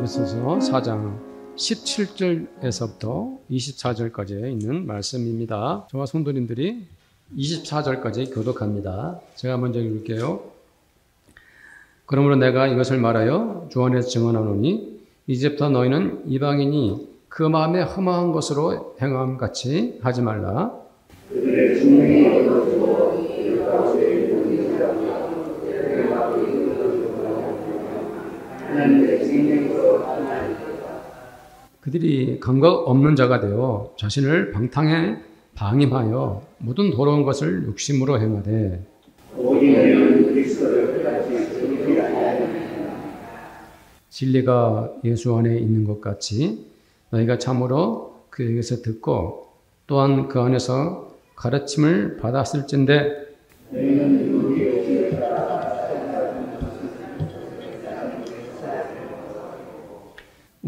에베소서 4장 17절에서부터 24절까지 있는 말씀입니다. 저와 성도님들이 24절까지 교독합니다. 제가 먼저 읽을게요. 그러므로 내가 이것을 말하여 주 안에서 증언하노니 이제부터 너희는 이방인이 그 마음에 험한 것으로 행함같이 하지 말라. 그들이 감각 없는 자가 되어 자신을 방탕에 방임하여 모든 더러운 것을 욕심으로 행하되 진리가 예수 안에 있는 것 같이 너희가 참으로 그에게서 듣고 또한 그 안에서 가르침을 받았을진데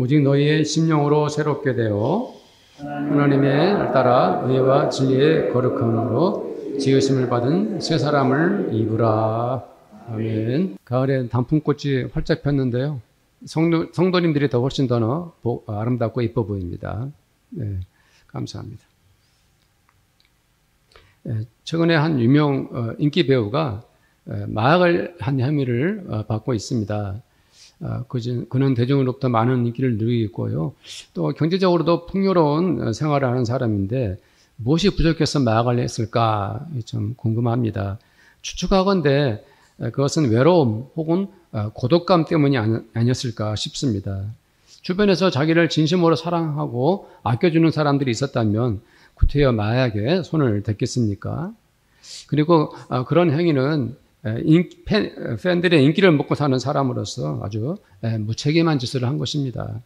오직 너희의 심령으로 새롭게 되어 하나님의 따라 의와 진리의 거룩함으로 지으심을 받은 새 사람을 입으라. 아멘. 가을에 단풍꽃이 활짝 폈는데요. 성도님들이 더 훨씬 더 아름답고 예뻐 보입니다. 네, 감사합니다. 최근에 한 유명 인기 배우가 마약을 한 혐의를 받고 있습니다. 그는 대중으로부터 많은 인기를 누리고 있고요. 또 경제적으로도 풍요로운 생활을 하는 사람인데 무엇이 부족해서 마약을 했을까 좀 궁금합니다. 추측하건대 그것은 외로움 혹은 고독감 때문이 아니었을까 싶습니다. 주변에서 자기를 진심으로 사랑하고 아껴주는 사람들이 있었다면 구태여 마약에 손을 댔겠습니까? 그리고 그런 행위는 팬들의 인기를 먹고 사는 사람으로서 아주 무책임한 짓을 한 것입니다.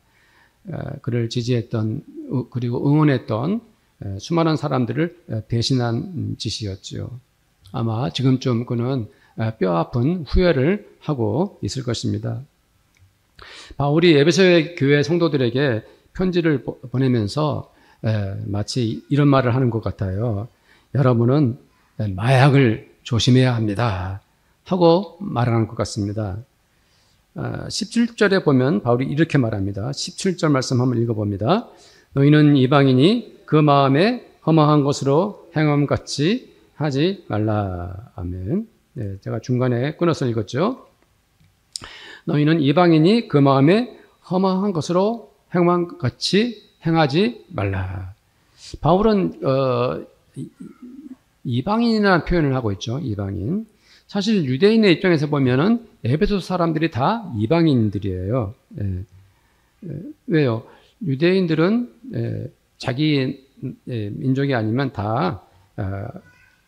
그를 지지했던 그리고 응원했던 수많은 사람들을 배신한 짓이었죠. 아마 지금쯤 그는 뼈아픈 후회를 하고 있을 것입니다. 바울이 에베소의 교회 성도들에게 편지를 보내면서 마치 이런 말을 하는 것 같아요. 여러분은 마약을 조심해야 합니다. 하고 말하는 것 같습니다. 17절에 보면 바울이 이렇게 말합니다. 17절 말씀 한번 읽어봅니다. 너희는 이방인이 그 마음에 허망한 것으로 행함같이 하지 말라. 아멘. 네, 제가 중간에 끊어서 읽었죠. 너희는 이방인이 그 마음에 허망한 것으로 행함같이 행하지 말라. 바울은 이방인이라는 표현을 하고 있죠. 이방인. 사실 유대인의 입장에서 보면은 에베소 사람들이 다 이방인들이에요. 왜요? 유대인들은 자기 민족이 아니면 다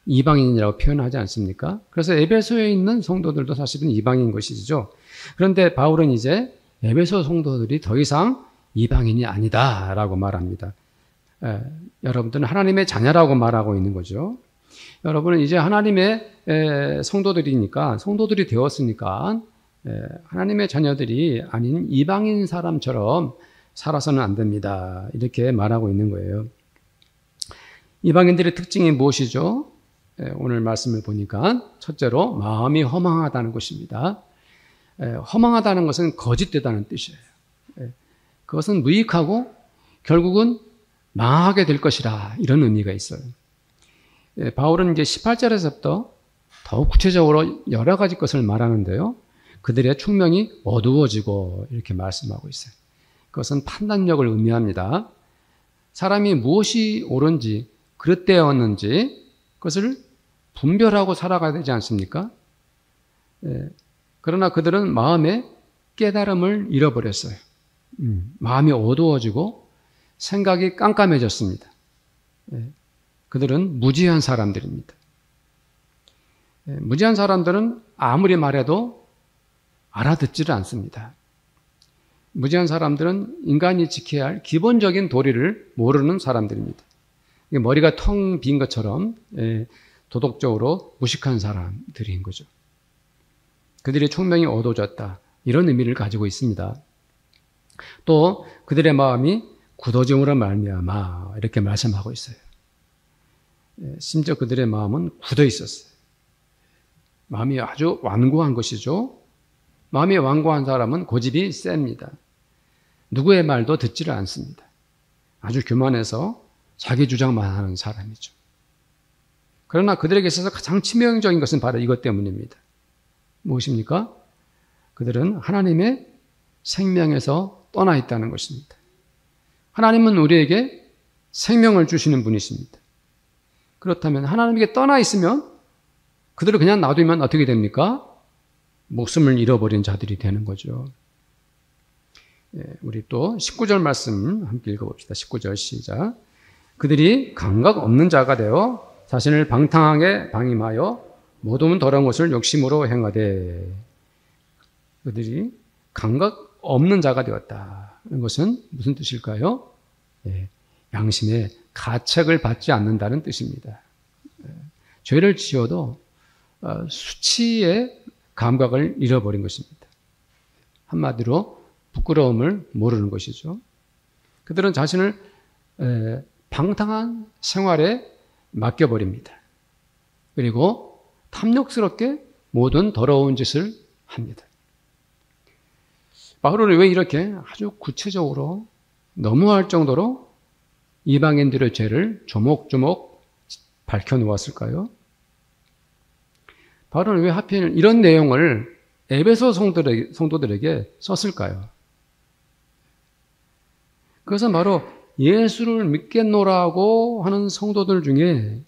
이방인이라고 표현하지 않습니까? 그래서 에베소에 있는 성도들도 사실은 이방인 것이죠. 그런데 바울은 이제 에베소 성도들이 더 이상 이방인이 아니다라고 말합니다. 여러분들은 하나님의 자녀라고 말하고 있는 거죠. 여러분은 이제 하나님의 성도들이니까, 성도들이 되었으니까 하나님의 자녀들이 아닌 이방인 사람처럼 살아서는 안 됩니다. 이렇게 말하고 있는 거예요. 이방인들의 특징이 무엇이죠? 오늘 말씀을 보니까 첫째로 마음이 허망하다는 것입니다. 허망하다는 것은 거짓되다는 뜻이에요. 그것은 무익하고 결국은 망하게 될 것이라 이런 의미가 있어요. 바울은 이제 18절에서부터 더욱 구체적으로 여러 가지 것을 말하는데요. 그들의 충명이 어두워지고 이렇게 말씀하고 있어요. 그것은 판단력을 의미합니다. 사람이 무엇이 옳은지 그릇되었는지 그것을 분별하고 살아가야 되지 않습니까? 그러나 그들은 마음의 깨달음을 잃어버렸어요. 마음이 어두워지고 생각이 깜깜해졌습니다. 그들은 무지한 사람들입니다. 무지한 사람들은 아무리 말해도 알아듣지를 않습니다. 무지한 사람들은 인간이 지켜야 할 기본적인 도리를 모르는 사람들입니다. 머리가 텅 빈 것처럼 도덕적으로 무식한 사람들인 거죠. 그들의 총명이 어두워졌다. 이런 의미를 가지고 있습니다. 또 그들의 마음이 굳어짐으로 말미암아 이렇게 말씀하고 있어요. 심지어 그들의 마음은 굳어 있었어요. 마음이 아주 완고한 것이죠. 마음이 완고한 사람은 고집이 셉니다. 누구의 말도 듣지를 않습니다. 아주 교만해서 자기 주장만 하는 사람이죠. 그러나 그들에게 있어서 가장 치명적인 것은 바로 이것 때문입니다. 무엇입니까? 그들은 하나님의 생명에서 떠나 있다는 것입니다. 하나님은 우리에게 생명을 주시는 분이십니다. 그렇다면 하나님에게 떠나 있으면 그들을 그냥 놔두면 어떻게 됩니까? 목숨을 잃어버린 자들이 되는 거죠. 우리 또 19절 말씀 함께 읽어봅시다. 19절 시작. 그들이 감각 없는 자가 되어 자신을 방탕하게 방임하여 모든 더러운 것을 욕심으로 행하되. 그들이 감각 없는 자가 되었다. 이것은 무슨 뜻일까요? 양심의 가책을 받지 않는다는 뜻입니다. 죄를 지어도 수치의 감각을 잃어버린 것입니다. 한마디로 부끄러움을 모르는 것이죠. 그들은 자신을 방탕한 생활에 맡겨버립니다. 그리고 탐욕스럽게 모든 더러운 짓을 합니다. 바울은 왜 이렇게 아주 구체적으로 너무할 정도로 이방인들의 죄를 조목조목 밝혀놓았을까요? 바울은 왜 하필 이런 내용을 에베소 성도들에게 썼을까요? 그것은 바로 예수를 믿겠노라고 하는 성도들 중에,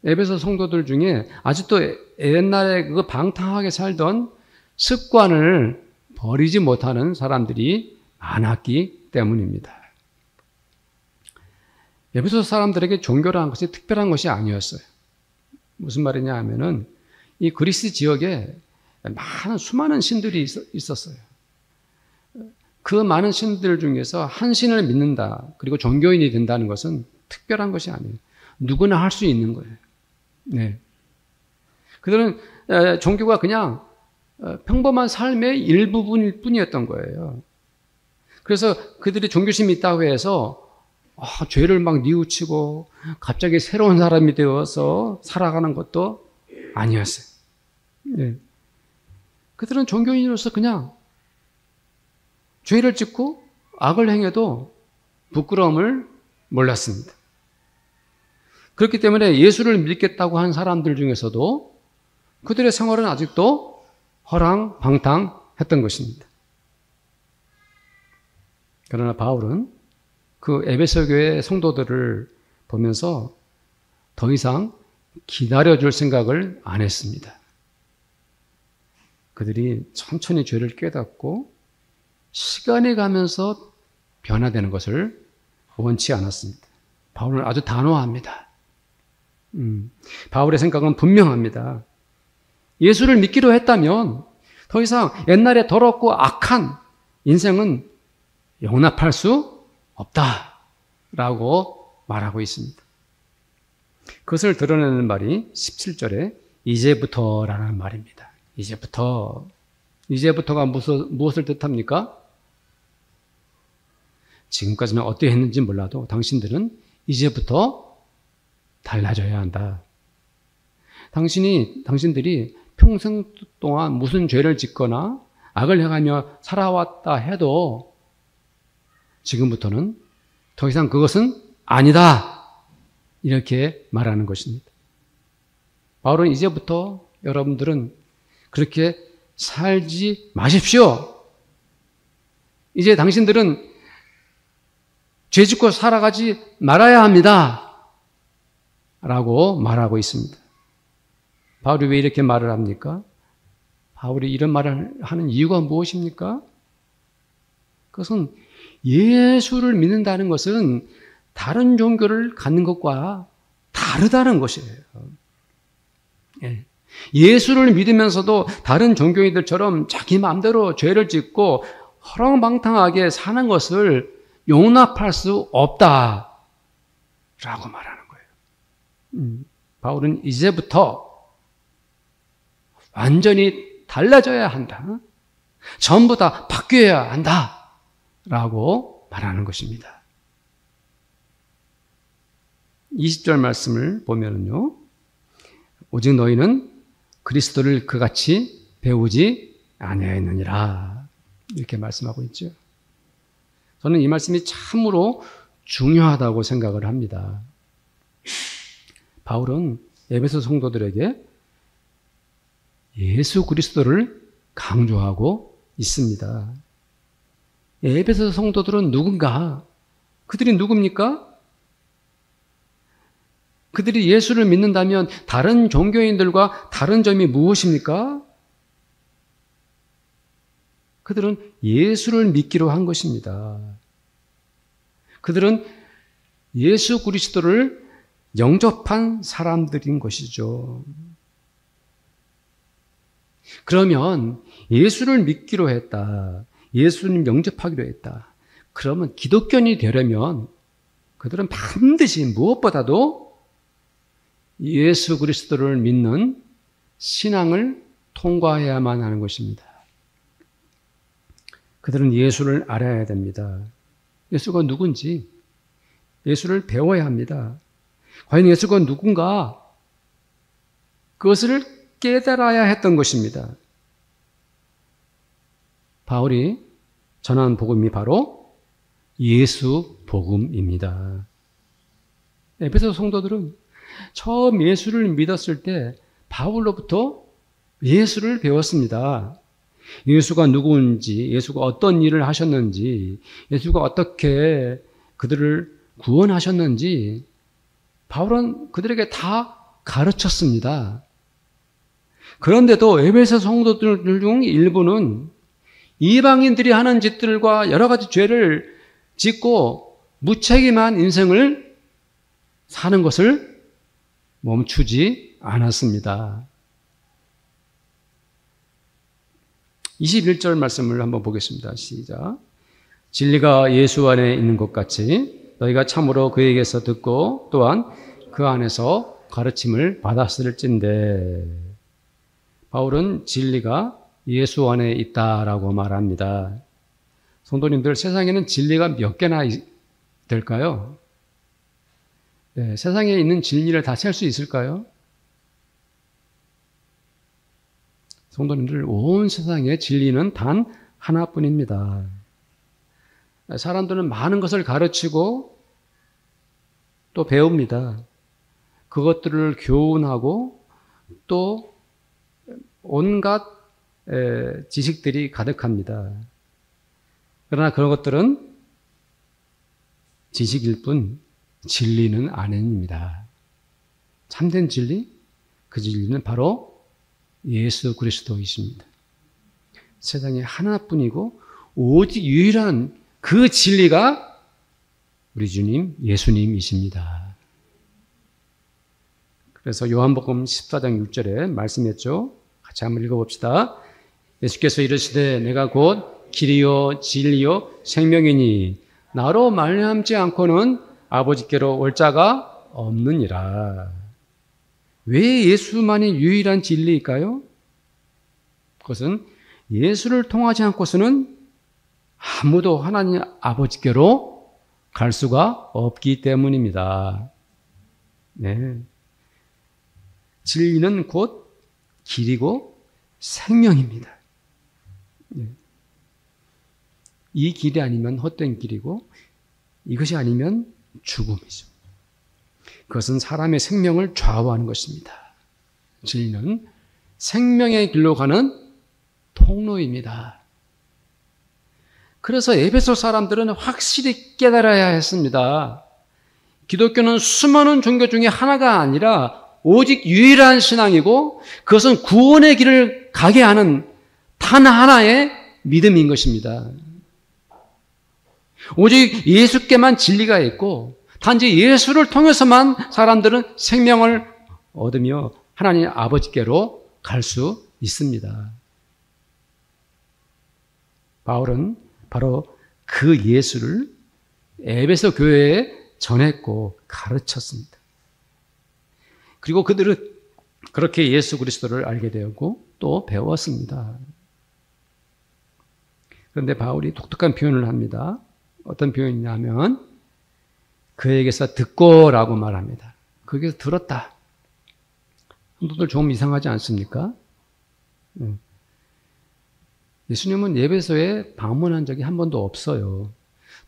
에베소 성도들 중에 아직도 옛날에 그 방탕하게 살던 습관을 버리지 못하는 사람들이 많았기 때문입니다. 에베소 사람들에게 종교라는 것이 특별한 것이 아니었어요. 무슨 말이냐 하면은 이 그리스 지역에 수많은 신들이 있었어요. 그 많은 신들 중에서 한 신을 믿는다, 그리고 종교인이 된다는 것은 특별한 것이 아니에요. 누구나 할 수 있는 거예요. 네. 그들은 종교가 그냥 평범한 삶의 일부분일 뿐이었던 거예요. 그래서 그들이 종교심이 있다고 해서 죄를 막 뉘우치고 갑자기 새로운 사람이 되어서 살아가는 것도 아니었어요. 네. 그들은 종교인으로서 그냥 죄를 짓고 악을 행해도 부끄러움을 몰랐습니다. 그렇기 때문에 예수를 믿겠다고 한 사람들 중에서도 그들의 생활은 아직도 허랑방탕했던 것입니다. 그러나 바울은 그 에베소 교회 성도들을 보면서 더 이상 기다려줄 생각을 안 했습니다. 그들이 천천히 죄를 깨닫고 시간이 가면서 변화되는 것을 원치 않았습니다. 바울은 아주 단호합니다. 바울의 생각은 분명합니다. 예수를 믿기로 했다면 더 이상 옛날에 더럽고 악한 인생은 용납할 수 없다라고 말하고 있습니다. 그것을 드러내는 말이 17절에 이제부터라는 말입니다. 이제부터가 무엇을 뜻합니까? 지금까지는 어떻게 했는지 몰라도 당신들은 이제부터 달라져야 한다. 당신들이 평생 동안 무슨 죄를 짓거나 악을 행하며 살아왔다 해도 지금부터는 더 이상 그것은 아니다. 이렇게 말하는 것입니다. 바울은 이제부터 여러분들은 그렇게 살지 마십시오. 이제 당신들은 죄 짓고 살아가지 말아야 합니다. 라고 말하고 있습니다. 바울이 왜 이렇게 말을 합니까? 바울이 이런 말을 하는 이유가 무엇입니까? 그것은 예수를 믿는다는 것은 다른 종교를 갖는 것과 다르다는 것이에요. 예수를 믿으면서도 다른 종교인들처럼 자기 마음대로 죄를 짓고 허랑방탕하게 사는 것을 용납할 수 없다라고 말하는 거예요. 바울은 이제부터 완전히 달라져야 한다. 전부 다 바뀌어야 한다라고 말하는 것입니다. 20절 말씀을 보면은요. 오직 너희는 그리스도를 그같이 배우지 아니하였느니라. 이렇게 말씀하고 있죠. 저는 이 말씀이 참으로 중요하다고 생각을 합니다. 바울은 에베소 성도들에게 예수 그리스도를 강조하고 있습니다. 에베소 성도들은 누군가? 그들이 누굽니까? 그들이 예수를 믿는다면 다른 종교인들과 다른 점이 무엇입니까? 그들은 예수를 믿기로 한 것입니다. 그들은 예수 그리스도를 영접한 사람들인 것이죠. 그러면 예수를 믿기로 했다. 예수님 영접하기로 했다. 그러면 기독교인이 되려면 그들은 반드시 무엇보다도 예수 그리스도를 믿는 신앙을 통과해야만 하는 것입니다. 그들은 예수를 알아야 됩니다. 예수가 누군지 예수를 배워야 합니다. 과연 예수가 누군가? 그것을 깨달아야 했던 것입니다. 바울이 전한 복음이 바로 예수 복음입니다. 에베소 성도들은 처음 예수를 믿었을 때 바울로부터 예수를 배웠습니다. 예수가 누구인지, 예수가 어떤 일을 하셨는지, 예수가 어떻게 그들을 구원하셨는지 바울은 그들에게 다 가르쳤습니다. 그런데도 에베소 성도들 중 일부는 이방인들이 하는 짓들과 여러 가지 죄를 짓고 무책임한 인생을 사는 것을 멈추지 않았습니다. 21절 말씀을 한번 보겠습니다. 시작. 진리가 예수 안에 있는 것 같이 너희가 참으로 그에게서 듣고 또한 그 안에서 가르침을 받았을진데. 바울은 진리가 예수 안에 있다라고 말합니다. 성도님들, 세상에는 진리가 몇 개나 될까요? 네, 세상에 있는 진리를 다 셀 수 있을까요? 성도님들, 온 세상의 진리는 단 하나뿐입니다. 사람들은 많은 것을 가르치고 또 배웁니다. 그것들을 교훈하고 또 온갖 지식들이 가득합니다. 그러나 그런 것들은 지식일 뿐 진리는 아닙니다. 참된 진리, 그 진리는 바로 예수 그리스도이십니다. 세상에 하나뿐이고 오직 유일한 그 진리가 우리 주님 예수님이십니다. 그래서 요한복음 14장 6절에 말씀했죠. 같이 한번 읽어봅시다. 예수께서 이르시되 내가 곧 길이요 진리요 생명이니 나로 말미암지 않고는 아버지께로 올 자가 없느니라. 왜 예수만이 유일한 진리일까요? 그것은 예수를 통하지 않고서는 아무도 하나님 아버지께로 갈 수가 없기 때문입니다. 네. 진리는 곧 길이고 생명입니다. 네. 이 길이 아니면 헛된 길이고 이것이 아니면 죽음이죠. 그것은 사람의 생명을 좌우하는 것입니다. 진리는 생명의 길로 가는 통로입니다. 그래서 에베소 사람들은 확실히 깨달아야 했습니다. 기독교는 수많은 종교 중에 하나가 아니라 오직 유일한 신앙이고 그것은 구원의 길을 가게 하는 단 하나의 믿음인 것입니다. 오직 예수께만 진리가 있고 단지 예수를 통해서만 사람들은 생명을 얻으며 하나님 아버지께로 갈 수 있습니다. 바울은 바로 그 예수를 에베소 교회에 전했고 가르쳤습니다. 그리고 그들은 그렇게 예수 그리스도를 알게 되었고 또 배웠습니다. 그런데 바울이 독특한 표현을 합니다. 어떤 표현이냐면 그에게서 듣고라고 말합니다. 그에게서 들었다. 성도들 좀 이상하지 않습니까? 예수님은 예배소에 방문한 적이 한 번도 없어요.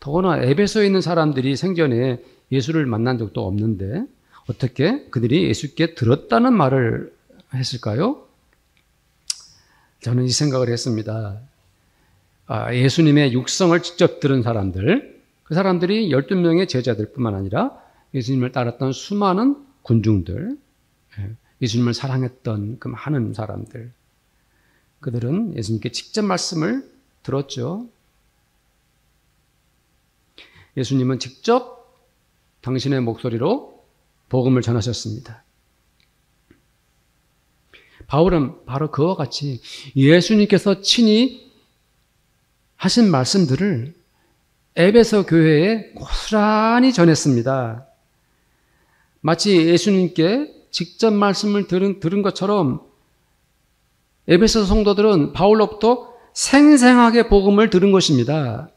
더구나 에베소에 있는 사람들이 생전에 예수를 만난 적도 없는데 어떻게 그들이 예수께 들었다는 말을 했을까요? 저는 이 생각을 했습니다. 예수님의 육성을 직접 들은 사람들, 그 사람들이 12명의 제자들 뿐만 아니라 예수님을 따랐던 수많은 군중들, 예수님을 사랑했던 그 많은 사람들, 그들은 예수님께 직접 말씀을 들었죠. 예수님은 직접 당신의 목소리로 복음을 전하셨습니다. 바울은 바로 그와 같이 예수님께서 친히 하신 말씀들을 에베소 교회에 고스란히 전했습니다. 마치 예수님께 직접 말씀을 들은 것처럼 에베소 성도들은 바울로부터 생생하게 복음을 들은 것입니다.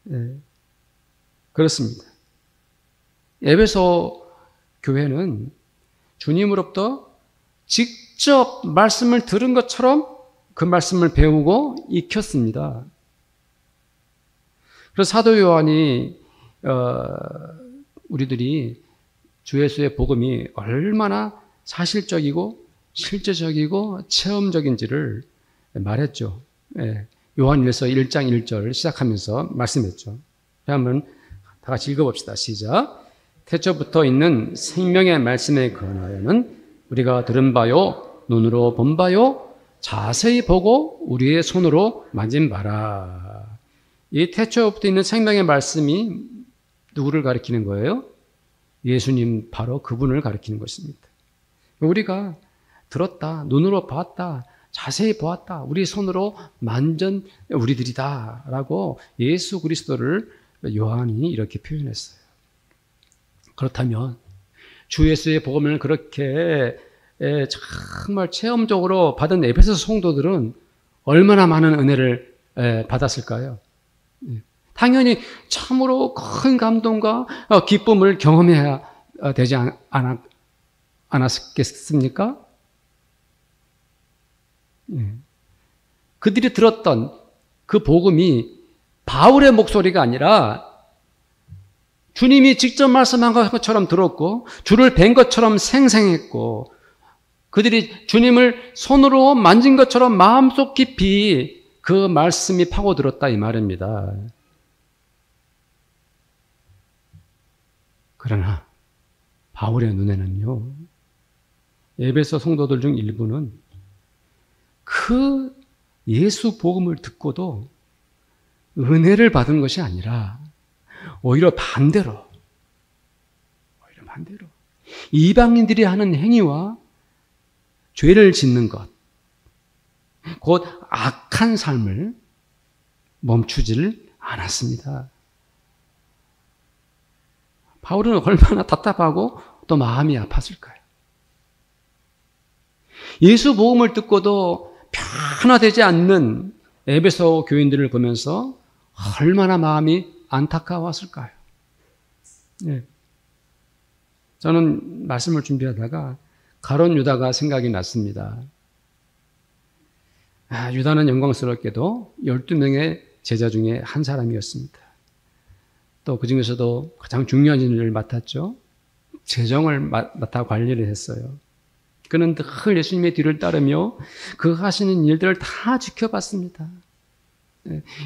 네, 그렇습니다. 에베소 교회는 주님으로부터 직접 말씀을 들은 것처럼 그 말씀을 배우고 익혔습니다. 그래서 사도 요한이 우리들이 주 예수의 복음이 얼마나 사실적이고 실제적이고 체험적인지를 말했죠. 요한일서 1장 1절 시작하면서 말씀했죠. 한번 다 같이 읽어봅시다. 시작. 태초부터 있는 생명의 말씀에 근하여는 우리가 들은 바요, 눈으로 본 바요, 자세히 보고 우리의 손으로 만진 바라. 이 태초부터 있는 생명의 말씀이 누구를 가리키는 거예요? 예수님, 바로 그분을 가리키는 것입니다. 우리가 들었다, 눈으로 봤다, 자세히 보았다, 우리 손으로 만전 우리들이다 라고 예수 그리스도를 요한이 이렇게 표현했어요. 그렇다면 주 예수의 복음을 그렇게 정말 체험적으로 받은 에베소 성도들은 얼마나 많은 은혜를 받았을까요? 당연히 참으로 큰 감동과 기쁨을 경험해야 되지 않았겠습니까? 그들이 들었던 그 복음이 바울의 목소리가 아니라 주님이 직접 말씀한 것처럼 들었고 주를 뵌 것처럼 생생했고 그들이 주님을 손으로 만진 것처럼 마음속 깊이 그 말씀이 파고들었다 이 말입니다. 그러나 바울의 눈에는요, 에베소 성도들 중 일부는 그 예수 복음을 듣고도 은혜를 받은 것이 아니라 오히려 반대로 이방인들이 하는 행위와 죄를 짓는 것, 곧 악한 삶을 멈추지를 않았습니다. 바울은 얼마나 답답하고 또 마음이 아팠을까요? 예수 복음을 듣고도 변화되지 않는 에베소 교인들을 보면서 얼마나 마음이 안타까웠을까요? 네. 저는 말씀을 준비하다가 가룟 유다가 생각이 났습니다. 유다는 영광스럽게도 12명의 제자 중에 한 사람이었습니다. 또 그 중에서도 가장 중요한 일을 맡았죠. 재정을 맡아 관리를 했어요. 그는 늘 예수님의 뒤를 따르며 그 하시는 일들을 다 지켜봤습니다.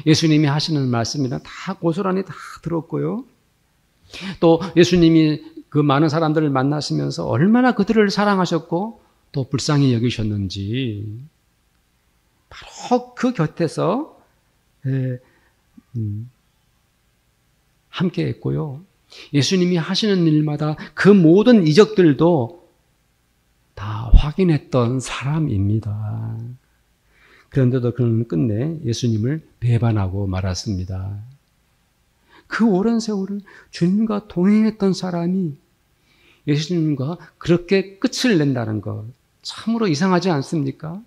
예수님이 하시는 말씀이나 다 고스란히 다 들었고요. 또 예수님이 그 많은 사람들을 만나시면서 얼마나 그들을 사랑하셨고 또 불쌍히 여기셨는지 바로 그 곁에서 함께 했고요. 예수님이 하시는 일마다 그 모든 이적들도 다 확인했던 사람입니다. 그런데도 그는 끝내 예수님을 배반하고 말았습니다. 그 오랜 세월을 주님과 동행했던 사람이 예수님과 그렇게 끝을 낸다는 것 참으로 이상하지 않습니까?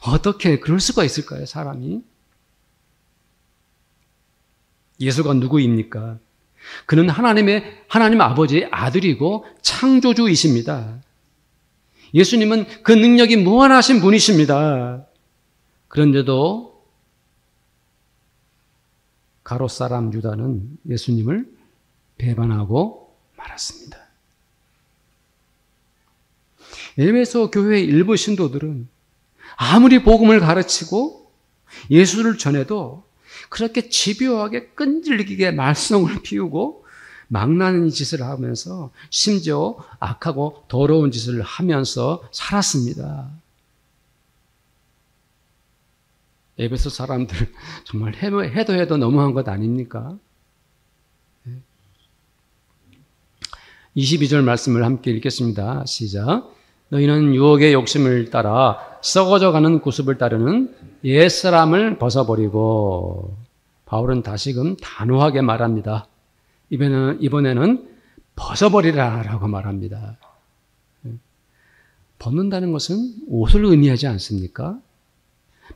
어떻게 그럴 수가 있을까요, 사람이? 예수가 누구입니까? 그는 하나님 아버지의 아들이고 창조주이십니다. 예수님은 그 능력이 무한하신 분이십니다. 그런데도 가롯 사람 유다는 예수님을 배반하고 말았습니다. 에베소 교회의 일부 신도들은 아무리 복음을 가르치고 예수를 전해도 그렇게 집요하게 끈질기게 말썽을 피우고 망나니 짓을 하면서 심지어 악하고 더러운 짓을 하면서 살았습니다. 에베소 사람들 정말 해도 너무한 것 아닙니까? 22절 말씀을 함께 읽겠습니다. 시작. 너희는 유혹의 욕심을 따라 썩어져가는 구습을 따르는 옛사람을 벗어버리고, 바울은 다시금 단호하게 말합니다. 이번에는 벗어버리라라고 말합니다. 벗는다는 것은 옷을 의미하지 않습니까?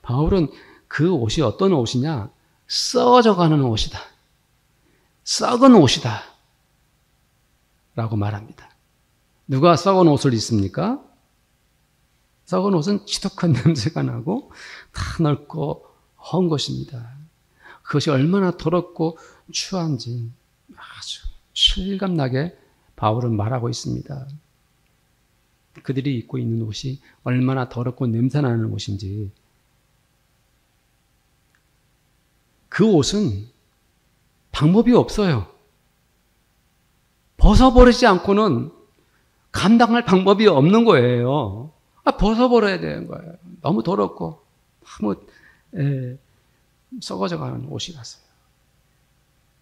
바울은 그 옷이 어떤 옷이냐? 썩어져가는 옷이다. 썩은 옷이다. 라고 말합니다. 누가 썩은 옷을 입습니까? 썩은 옷은 지독한 냄새가 나고 다 넓고 헌 것입니다. 그것이 얼마나 더럽고 추한지 아주 실감나게 바울은 말하고 있습니다. 그들이 입고 있는 옷이 얼마나 더럽고 냄새나는 옷인지. 그 옷은 방법이 없어요. 벗어버리지 않고는 감당할 방법이 없는 거예요. 벗어버려야 되는 거예요. 너무 더럽고 너무 썩어져가는 옷이라서요.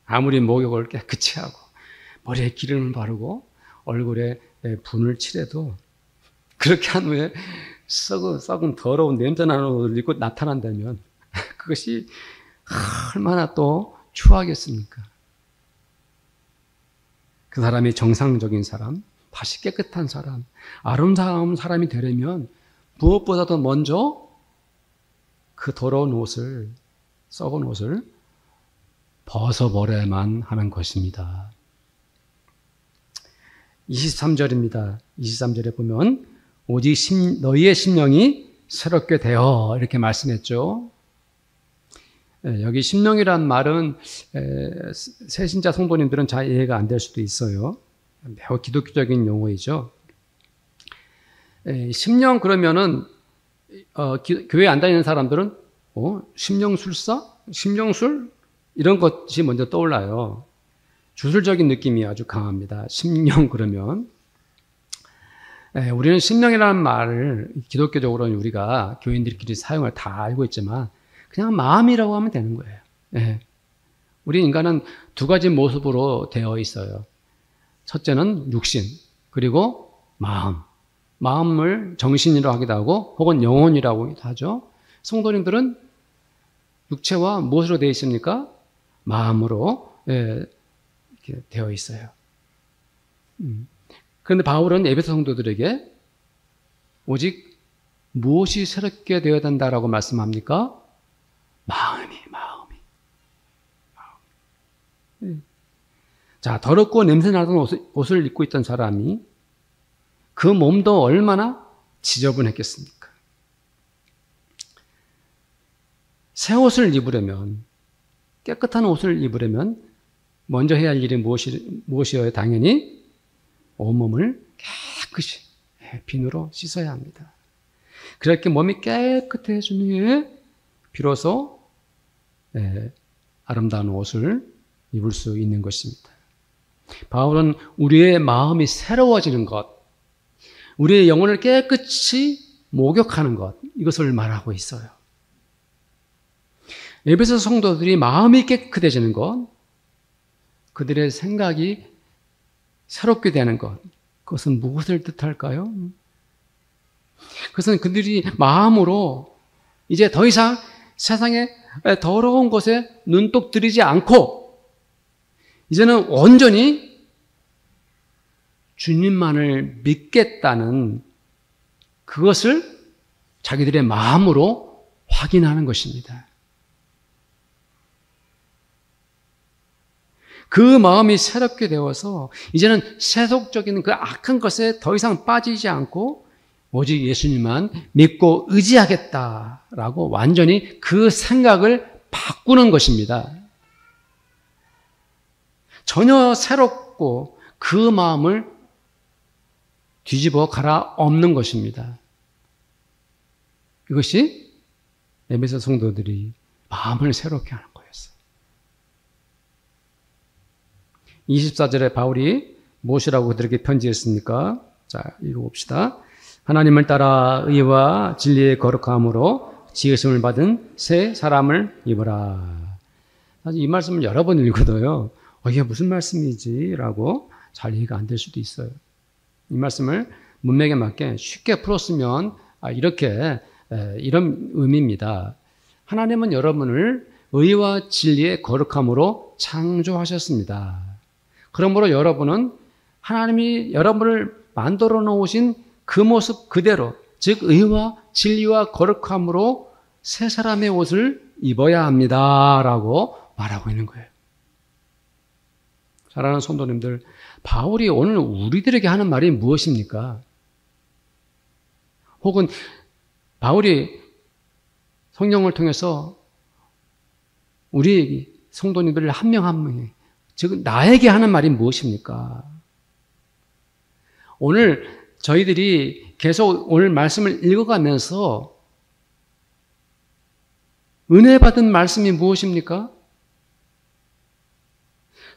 아무리 목욕을 깨끗이 하고 머리에 기름을 바르고 얼굴에 분을 칠해도 그렇게 한 후에 썩은 더러운 냄새나는 옷을 입고 나타난다면 그것이 얼마나 또 추하겠습니까? 그 사람이 정상적인 사람, 다시 깨끗한 사람, 아름다운 사람이 되려면 무엇보다도 먼저 그 더러운 옷을, 썩은 옷을 벗어버려야만 하는 것입니다. 23절입니다. 23절에 보면 오직 너희의 심령이 새롭게 되어 이렇게 말씀했죠. 여기 심령이란 말은 새신자 성도님들은 잘 이해가 안 될 수도 있어요. 매우 기독교적인 용어이죠. 심령 그러면은 교회 안 다니는 사람들은 심령술사? 심령술? 이런 것이 먼저 떠올라요. 주술적인 느낌이 아주 강합니다. 심령 그러면. 우리는 심령이라는 말을 기독교적으로는 우리가 교인들끼리 사용을 다 알고 있지만 그냥 마음이라고 하면 되는 거예요. 우리 인간은 두 가지 모습으로 되어 있어요. 첫째는 육신, 그리고 마음. 마음을 정신이라고 하기도 하고 혹은 영혼이라고 하기도 하죠. 성도님들은 육체와 무엇으로 되어 있습니까? 마음으로 이렇게 되어 있어요. 그런데 바울은 에베소 성도들에게 오직 무엇이 새롭게 되어야 된다라고 말씀합니까? 마음이. 자, 더럽고 냄새나던 옷을 입고 있던 사람이 그 몸도 얼마나 지저분했겠습니까? 새 옷을 입으려면, 깨끗한 옷을 입으려면 먼저 해야 할 일이 무엇이어야 당연히 온몸을 깨끗이 비누로 씻어야 합니다. 그렇게 몸이 깨끗해진 후에 비로소 아름다운 옷을 입을 수 있는 것입니다. 바울은 우리의 마음이 새로워지는 것, 우리의 영혼을 깨끗이 목욕하는 것, 이것을 말하고 있어요. 에베소 성도들이 마음이 깨끗해지는 것, 그들의 생각이 새롭게 되는 것, 그것은 무엇을 뜻할까요? 그것은 그들이 마음으로 이제 더 이상 세상의 더러운 것에 눈독 들이지 않고 이제는 온전히 주님만을 믿겠다는 그것을 자기들의 마음으로 확인하는 것입니다. 그 마음이 새롭게 되어서 이제는 세속적인 그 악한 것에 더 이상 빠지지 않고 오직 예수님만 믿고 의지하겠다라고 완전히 그 생각을 바꾸는 것입니다. 전혀 새롭고 그 마음을 뒤집어 갈아엎는 것입니다. 이것이 에베소 성도들이 마음을 새롭게 하는 거였어요. 24절에 바울이 무엇이라고 그들에게 편지했습니까? 자, 읽어봅시다. 하나님을 따라 의와 진리의 거룩함으로 지으심을 받은 새 사람을 입어라. 사실 이 말씀을 여러 번 읽어도요, 이게 무슨 말씀이지? 라고 잘 이해가 안 될 수도 있어요. 이 말씀을 문맥에 맞게 쉽게 풀었으면 이렇게 이런 의미입니다. 하나님은 여러분을 의와 진리의 거룩함으로 창조하셨습니다. 그러므로 여러분은 하나님이 여러분을 만들어 놓으신 그 모습 그대로, 즉 의와 진리와 거룩함으로 새 사람의 옷을 입어야 합니다. 라고 말하고 있는 거예요. 사랑하는 성도님들, 바울이 오늘 우리들에게 하는 말이 무엇입니까? 혹은 바울이 성령을 통해서 우리 성도님들 한 명 한 명에, 즉 나에게 하는 말이 무엇입니까? 오늘 저희들이 계속 오늘 말씀을 읽어가면서 은혜 받은 말씀이 무엇입니까?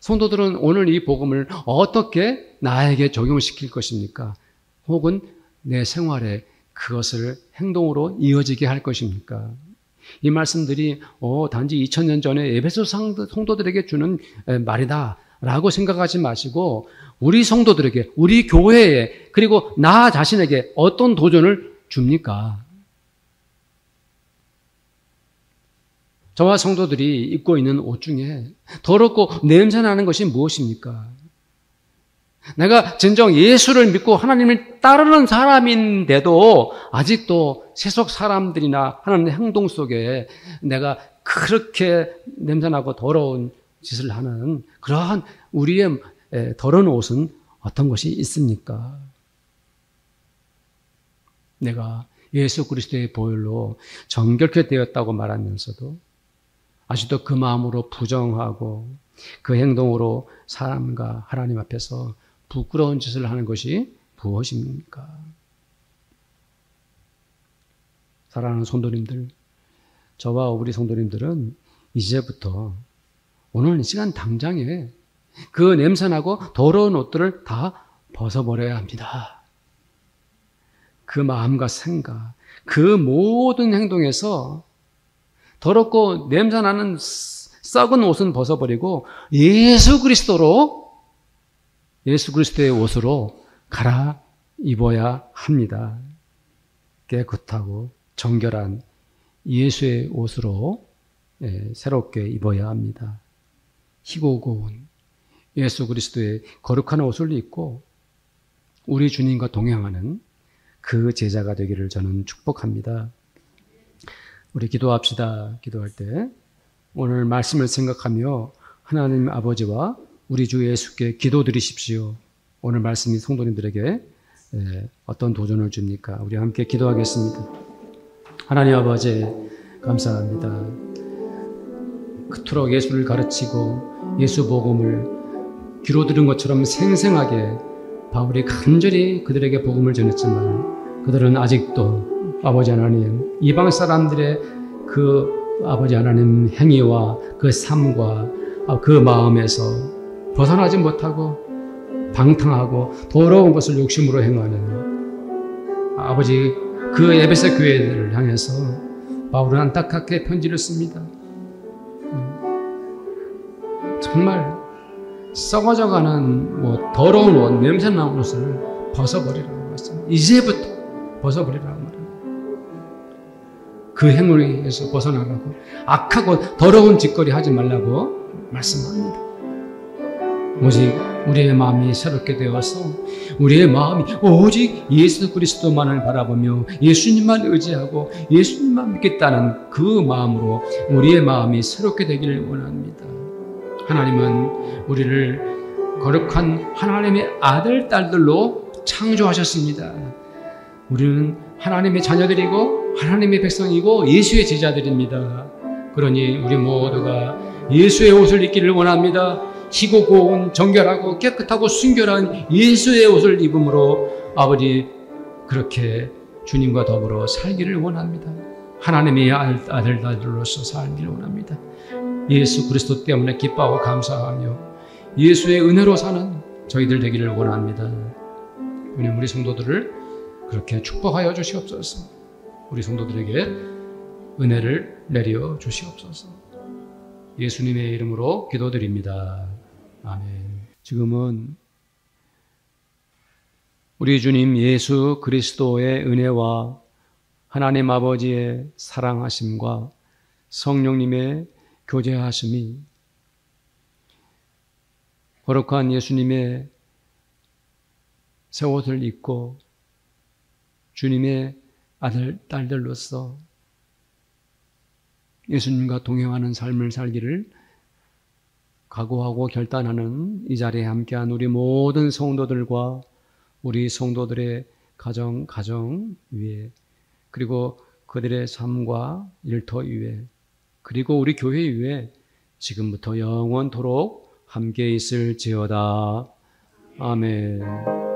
성도들은 오늘 이 복음을 어떻게 나에게 적용시킬 것입니까? 혹은 내 생활에 그것을 행동으로 이어지게 할 것입니까? 이 말씀들이 단지 2000년 전에 에베소 성도들에게 주는 말이다 라고 생각하지 마시고 우리 성도들에게, 우리 교회에, 그리고 나 자신에게 어떤 도전을 줍니까? 저와 성도들이 입고 있는 옷 중에 더럽고 냄새나는 것이 무엇입니까? 내가 진정 예수를 믿고 하나님을 따르는 사람인데도 아직도 세속 사람들이나 하나님의 행동 속에 내가 그렇게 냄새나고 더러운 짓을 하는 그러한 우리의 더러운 옷은 어떤 것이 있습니까? 내가 예수 그리스도의 보혈로 정결케 되었다고 말하면서도 아직도 그 마음으로 부정하고 그 행동으로 사람과 하나님 앞에서 부끄러운 짓을 하는 것이 무엇입니까? 사랑하는 성도님들, 저와 우리 성도님들은 이제부터 오늘 이 시간 당장에 그 냄새나고 더러운 옷들을 다 벗어버려야 합니다. 그 마음과 생각, 그 모든 행동에서 더럽고 냄새나는 썩은 옷은 벗어버리고 예수 그리스도의 옷으로 갈아입어야 합니다. 깨끗하고 정결한 예수의 옷으로 새롭게 입어야 합니다. 희고 고운 예수 그리스도의 거룩한 옷을 입고 우리 주님과 동행하는 그 제자가 되기를 저는 축복합니다. 우리 기도합시다. 기도할 때 오늘 말씀을 생각하며 하나님 아버지와 우리 주 예수께 기도드리십시오. 오늘 말씀이 성도님들에게 어떤 도전을 줍니까? 우리 함께 기도하겠습니다. 하나님 아버지 감사합니다. 그토록 예수를 가르치고 예수 복음을 귀로 들은 것처럼 생생하게 바울이 간절히 그들에게 복음을 전했지만 그들은 아직도 아버지 하나님, 이방 사람들의 그 아버지 하나님 행위와 그 삶과 그 마음에서 벗어나지 못하고 방탕하고 더러운 것을 욕심으로 행하는 아버지 그 에베소 교회들을 향해서 바울은 안타깝게 편지를 씁니다. 정말 썩어져가는 더러운 옷, 냄새나는 옷을 벗어버리라고 말씀합니다. 이제부터 벗어버리라고 말합니다. 그 행위에서 벗어나라고, 악하고 더러운 짓거리 하지 말라고 말씀합니다. 오직 우리의 마음이 새롭게 되어서 우리의 마음이 오직 예수 그리스도만을 바라보며 예수님만 의지하고 예수님만 믿겠다는 그 마음으로 우리의 마음이 새롭게 되기를 원합니다. 하나님은 우리를 거룩한 하나님의 아들, 딸들로 창조하셨습니다. 우리는 하나님의 자녀들이고 하나님의 백성이고 예수의 제자들입니다. 그러니 우리 모두가 예수의 옷을 입기를 원합니다. 희고 고운 정결하고 깨끗하고 순결한 예수의 옷을 입음으로 아버지 그렇게 주님과 더불어 살기를 원합니다. 하나님의 아들로서 살기를 원합니다. 예수 그리스도 때문에 기뻐하고 감사하며 예수의 은혜로 사는 저희들 되기를 원합니다. 주님, 우리 성도들을 그렇게 축복하여 주시옵소서. 우리 성도들에게 은혜를 내려 주시옵소서. 예수님의 이름으로 기도드립니다. 아멘. 지금은 우리 주님 예수 그리스도의 은혜와 하나님 아버지의 사랑하심과 성령님의 교제하심이 거룩한 예수님의 새 옷을 입고 주님의 아들, 딸들로서 예수님과 동행하는 삶을 살기를 각오하고 결단하는 이 자리에 함께한 우리 모든 성도들과 우리 성도들의 가정 위에, 그리고 그들의 삶과 일터 위에, 그리고 우리 교회 위에 지금부터 영원토록 함께 있을지어다. 아멘.